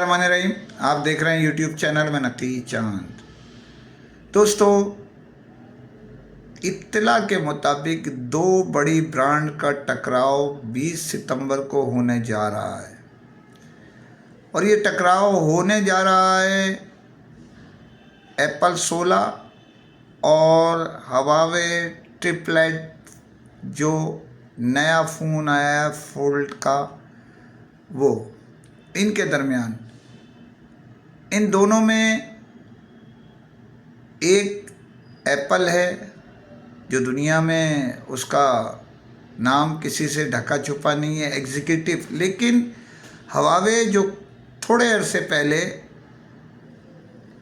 बिस्मिल्लाहिर्रहमानिर्रहीम। आप देख रहे हैं यूट्यूब चैनल में नती चांद। दोस्तों, इत्तला के मुताबिक दो बड़ी ब्रांड का टकराव 20 सितंबर को होने जा रहा है और ये टकराव होने जा रहा है एप्पल 16 और हवावे ट्रिपलेट जो नया फ़ोन आया है फोल्ड का, वो इनके दरमियान। इन दोनों में एक एप्पल है जो दुनिया में उसका नाम किसी से ढका छुपा नहीं है, एग्जीक्यूटिव। लेकिन हवावे जो थोड़े अरसे पहले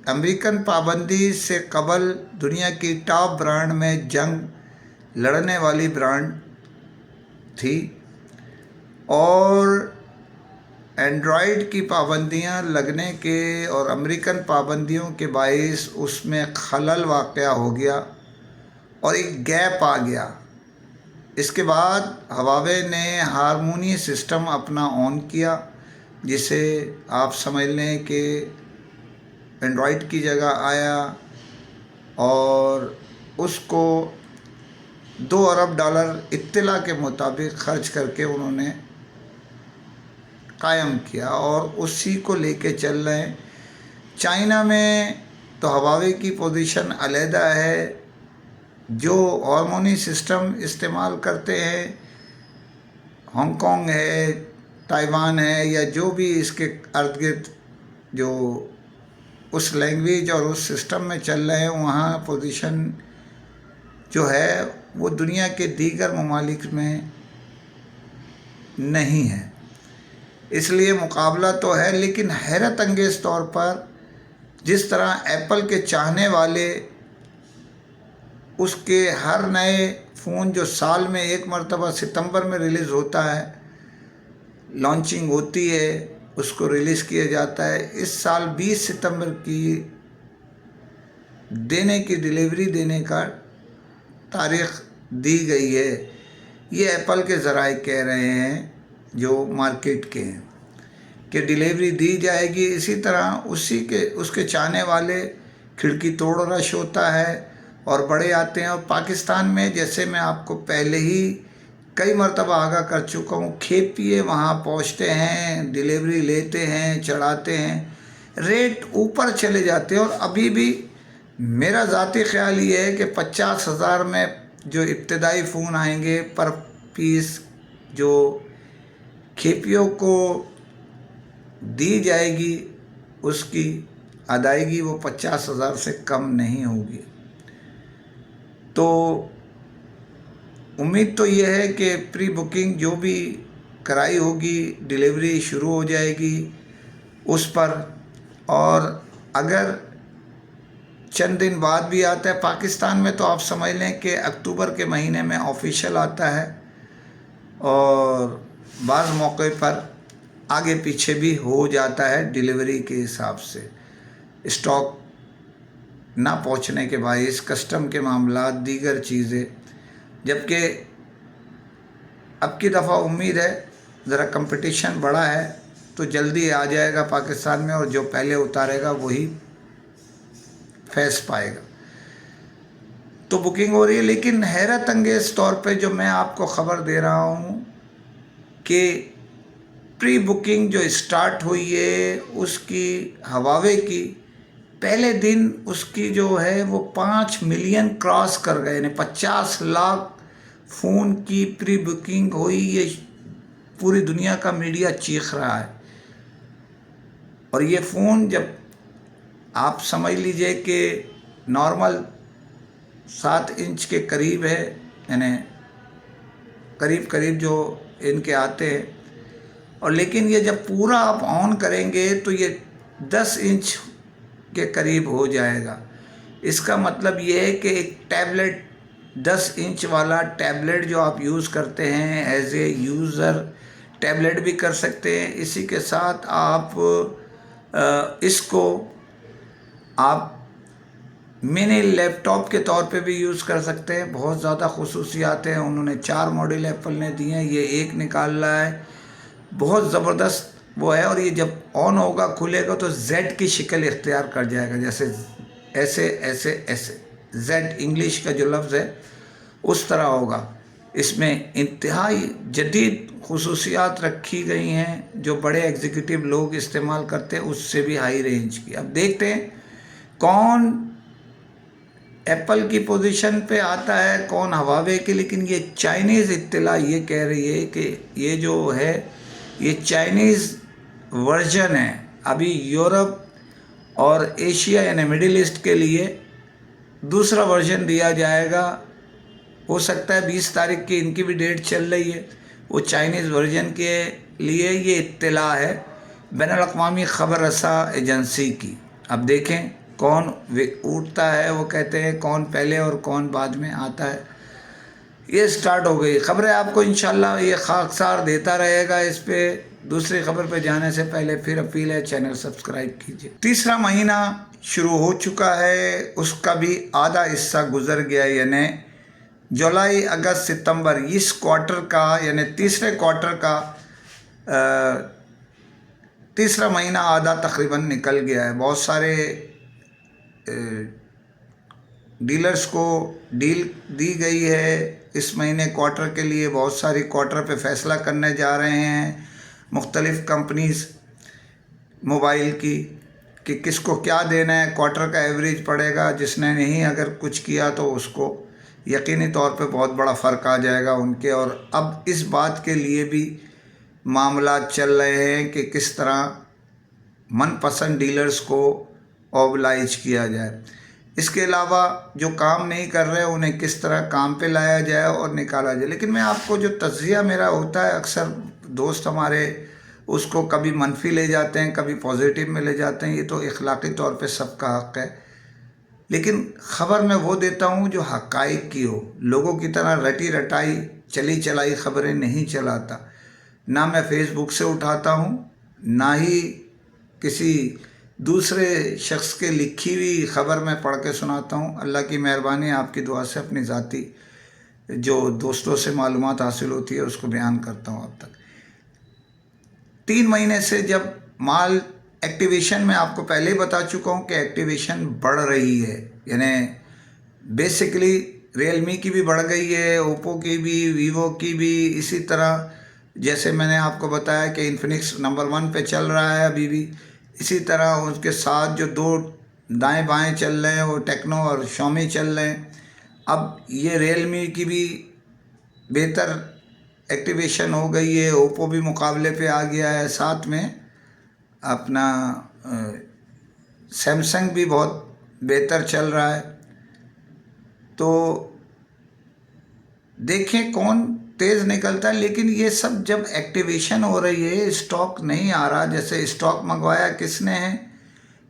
अमेरिकन पाबंदी से कबल दुनिया की टॉप ब्रांड में जंग लड़ने वाली ब्रांड थी और एंड्रॉयड की पाबंदियां लगने के और अमेरिकन पाबंदियों के बाइस उसमें खलल वाक़या हो गया और एक गैप आ गया। इसके बाद हवावे ने हारमोनी सिस्टम अपना ऑन किया, जिसे आप समझ लें कि एंड्रॉयड की जगह आया और उसको $2 अरब इत्तला के मुताबिक खर्च करके उन्होंने कायम किया और उसी को लेके चल रहे हैं। चाइना में तो हवावे की पोजीशन अलहदा है, जो हारमोनी सिस्टम इस्तेमाल करते हैं, हांगकांग है, ताइवान है, या जो भी इसके इर्द गिर्द जो उस लैंग्वेज और उस सिस्टम में चल रहे हैं, वहाँ पोजीशन जो है वो दुनिया के दीगर ममालिक में नहीं है। इसलिए मुकाबला तो है, लेकिन हैरत अंगेज़ तौर पर जिस तरह एप्पल के चाहने वाले उसके हर नए फ़ोन जो साल में एक मरतबा सितंबर में रिलीज़ होता है, लॉन्चिंग होती है, उसको रिलीज़ किया जाता है। इस साल 20 सितंबर की डिलीवरी देने का तारीख़ दी गई है। ये एप्पल के ज़राए कह रहे हैं जो मार्केट के हैं कि डिलीवरी दी जाएगी। इसी तरह उसके चाहने वाले खिड़की तोड़ रश होता है और बड़े आते हैं। और पाकिस्तान में, जैसे मैं आपको पहले ही कई मरतबा आगाह कर चुका हूँ, खेपिए वहाँ पहुँचते हैं, डिलीवरी लेते हैं, चढ़ाते हैं, रेट ऊपर चले जाते हैं। और अभी भी मेरा ज़ाती ख्याल ये है कि 50,000 में जो इब्तदाई फ़ोन आएंगे पर पीस जो खेपियों को दी जाएगी, उसकी अदायगी वो 50,000 से कम नहीं होगी। तो उम्मीद तो ये है कि प्री बुकिंग जो भी कराई होगी, डिलीवरी शुरू हो जाएगी उस पर। और अगर चंद दिन बाद भी आता है पाकिस्तान में, तो आप समझ लें कि अक्टूबर के महीने में ऑफिशियल आता है और बाज़ मौके पर आगे पीछे भी हो जाता है डिलीवरी के हिसाब से, स्टॉक ना पहुंचने के बाइस, कस्टम के मामला, दीगर चीज़ें। जबकि अब की दफ़ा उम्मीद है ज़रा कंपटीशन बड़ा है तो जल्दी आ जाएगा पाकिस्तान में, और जो पहले उतारेगा वही फैस पाएगा। तो बुकिंग हो रही है। लेकिन हैरत अंगेज़ तौर पे जो मैं आपको ख़बर दे रहा हूँ कि प्री बुकिंग जो स्टार्ट हुई है उसकी, हवावे की, पहले दिन उसकी जो है वो 5 मिलियन क्रॉस कर गए, यानी 50 लाख फ़ोन की प्री बुकिंग हुई। ये पूरी दुनिया का मीडिया चीख रहा है। और ये फ़ोन जब आप समझ लीजिए कि नॉर्मल 7 इंच के करीब है, यानी करीब करीब जो इनके आते हैं, और लेकिन ये जब पूरा आप ऑन करेंगे तो ये 10 इंच के करीब हो जाएगा। इसका मतलब ये है कि एक टैबलेट, 10 इंच वाला टैबलेट जो आप यूज़ करते हैं, एज ए यूज़र टैबलेट भी कर सकते हैं। इसी के साथ आप इसको आप मिनी लैपटॉप के तौर पे भी यूज़ कर सकते हैं। बहुत ज़्यादा खुसूसियात हैं। उन्होंने 4 मॉडल एप्पल ने दिए हैं, ये एक निकाल रहा है। बहुत ज़बरदस्त वो है, और ये जब ऑन होगा खुलेगा तो जेड की शक्ल इख्तियार कर जाएगा, जैसे ऐसे ऐसे ऐसे, जेड इंग्लिश का जो लफ्ज़ है उस तरह होगा। इसमें इंतहाई जदीद खुसूसियात रखी गई हैं जो बड़े एग्जीक्यूटिव लोग इस्तेमाल करते हैं, उससे भी हाई रेंज की। अब देखते हैं कौन एप्पल की पोजीशन पे आता है, कौन हवावे की। लेकिन ये चाइनीज़ इत्तला ये कह रही है कि ये जो है ये चाइनीज़ वर्जन है। अभी यूरोप और एशिया यानी मिडिल ईस्ट के लिए दूसरा वर्जन दिया जाएगा। हो सकता है 20 तारीख की इनकी भी डेट चल रही है, वो चाइनीज़ वर्जन के लिए ये इत्तला है बैनुल-अक़वामी ख़बर रसा एजेंसी की। अब देखें कौन उठता है, वो कहते हैं कौन पहले और कौन बाद में आता है। ये स्टार्ट हो गई खबरें, आपको इंशाल्लाह ये खाकसार देता रहेगा। इस पे दूसरी खबर पे जाने से पहले फिर अपील है चैनल सब्सक्राइब कीजिए। तीसरा महीना शुरू हो चुका है, उसका भी आधा हिस्सा गुजर गया, यानी जुलाई अगस्त सितंबर इस क्वार्टर का यानी तीसरे क्वार्टर का तीसरा महीना आधा तकरीबन निकल गया है। बहुत सारे डीलर्स को डील दी गई है इस महीने क्वार्टर के लिए। बहुत सारी क्वार्टर पे फैसला करने जा रहे हैं मुख्तलिफ़ कंपनीज़ मोबाइल की कि किसको क्या देना है। क्वार्टर का एवरेज पड़ेगा, जिसने नहीं अगर कुछ किया तो उसको यकीनी तौर पे बहुत बड़ा फ़र्क आ जाएगा उनके। और अब इस बात के लिए भी मामला चल रहे हैं कि किस तरह मनपसंद डीलर्स को ऑबलाइज किया जाए। इसके अलावा जो काम नहीं कर रहे उन्हें किस तरह काम पे लाया जाए और निकाला जाए। लेकिन मैं आपको जो तज़किया मेरा होता है, अक्सर दोस्त हमारे उसको कभी मनफी ले जाते हैं, कभी पॉजिटिव में ले जाते हैं। ये तो इखलाकी तौर पे सबका हक़ है, लेकिन ख़बर मैं वो देता हूँ जो हक़ाइक़ की हो। लोगों की तरह रटी रटाई चली चलाई ख़बरें नहीं चलाता। ना मैं फ़ेसबुक से उठाता हूँ, ना ही किसी दूसरे शख्स के लिखी हुई ख़बर मैं पढ़ के सुनाता हूँ। अल्लाह की मेहरबानी, आपकी दुआ से अपनी ज़ाती जो दोस्तों से मालूमात हासिल होती है उसको बयान करता हूँ। अब तक 3 महीने से जब माल एक्टिवेशन में आपको पहले ही बता चुका हूँ कि एक्टिवेशन बढ़ रही है, यानी बेसिकली रियलमी की भी बढ़ गई है, ओप्पो की भी, वीवो की भी। इसी तरह जैसे मैंने आपको बताया कि इन्फिनिक्स नंबर 1 पे चल रहा है अभी भी, इसी तरह उसके साथ जो 2 दाएं बाएं चल रहे हैं वो टेक्नो और शॉमी चल रहे हैं। अब ये रियलमी की भी बेहतर एक्टिवेशन हो गई है, ओप्पो भी मुकाबले पे आ गया है, साथ में अपना सैमसंग भी बहुत बेहतर चल रहा है। तो देखें कौन तेज़ निकलता है। लेकिन ये सब जब एक्टिवेशन हो रही है, स्टॉक नहीं आ रहा। जैसे स्टॉक मंगवाया किसने है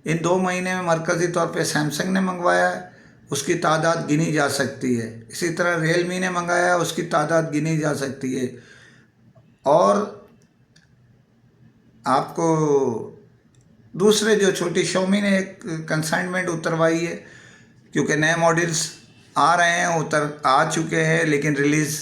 इन 2 महीने में, मरकज़ी तौर पे सैमसंग ने मंगवाया है, उसकी तादाद गिनी जा सकती है। इसी तरह रियलमी ने मंगाया, उसकी तादाद गिनी जा सकती है। और आपको दूसरे जो छोटी शॉमी ने एक कंसाइनमेंट उतरवाई है, क्योंकि नए मॉडल्स आ रहे हैं, आ चुके हैं, लेकिन रिलीज़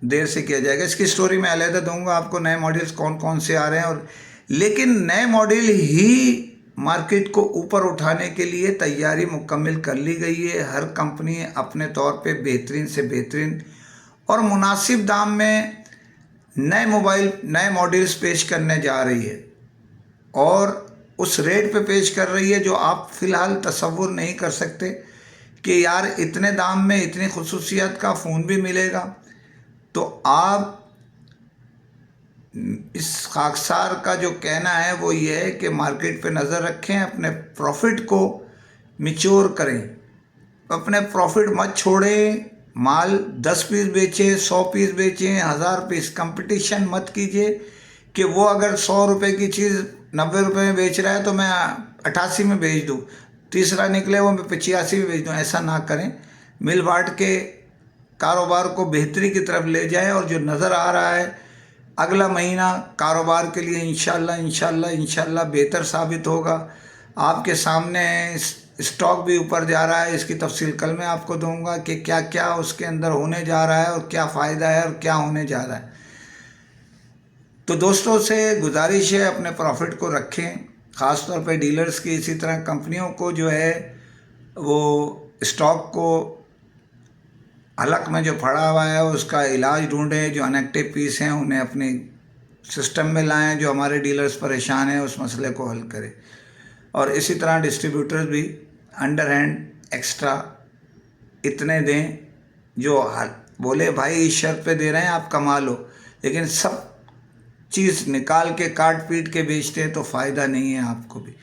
देर से किया जाएगा। इसकी स्टोरी मैं अलहदा दूंगा आपको, नए मॉडल्स कौन कौन से आ रहे हैं। और लेकिन नए मॉडल ही मार्केट को ऊपर उठाने के लिए तैयारी मुकम्मल कर ली गई है। हर कंपनी अपने तौर पे बेहतरीन से बेहतरीन और मुनासिब दाम में नए मॉडल्स पेश करने जा रही है, और उस रेट पे पेश कर रही है जो आप फ़िलहाल तसव्वुर नहीं कर सकते कि यार इतने दाम में इतनी खुसूसियत का फ़ोन भी मिलेगा। तो आप इस खाकसार का जो कहना है वो ये है कि मार्केट पे नज़र रखें, अपने प्रॉफिट को मिच्योर करें, अपने प्रॉफिट मत छोड़ें। माल 10 पीस बेचें, 100 पीस बेचें, 1000 पीस। कंपटीशन मत कीजिए कि वो अगर 100 रुपये की चीज़ 90 रुपये में बेच रहा है तो मैं 88 में बेच दूँ, तीसरा निकले वो मैं 85 में बेच दूँ। ऐसा ना करें, मिल बांट के कारोबार को बेहतरी की तरफ ले जाएं। और जो नज़र आ रहा है अगला महीना कारोबार के लिए इंशाल्लाह बेहतर साबित होगा। आपके सामने स्टॉक भी ऊपर जा रहा है, इसकी तफसील कल मैं आपको दूंगा कि क्या क्या उसके अंदर होने जा रहा है और क्या फ़ायदा है और क्या होने जा रहा है। तो दोस्तों से गुजारिश है अपने प्रॉफिट को रखें, ख़ास तौर पे डीलर्स की। इसी तरह कंपनियों को जो है वो स्टॉक को हलक में जो पड़ा हुआ है उसका इलाज ढूंढें, जो अनएक्टिव पीस हैं उन्हें अपने सिस्टम में लाएं, जो हमारे डीलर्स परेशान हैं उस मसले को हल करें। और इसी तरह डिस्ट्रीब्यूटर्स भी अंडर हैंड एक्स्ट्रा इतने दें जो बोले भाई इस शर्त पे दे रहे हैं आप कमा लो, लेकिन सब चीज़ निकाल के काट पीट के बेचते हैं तो फ़ायदा नहीं है आपको भी।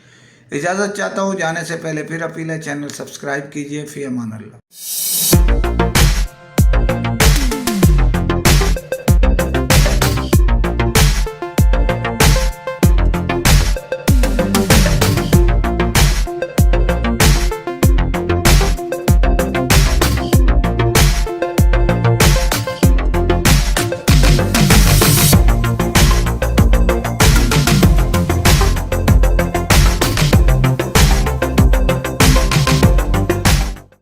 इजाज़त चाहता हूँ जाने से पहले, फिर अपील है चैनल सब्सक्राइब कीजिए। फ़ी अमान अल्लाह।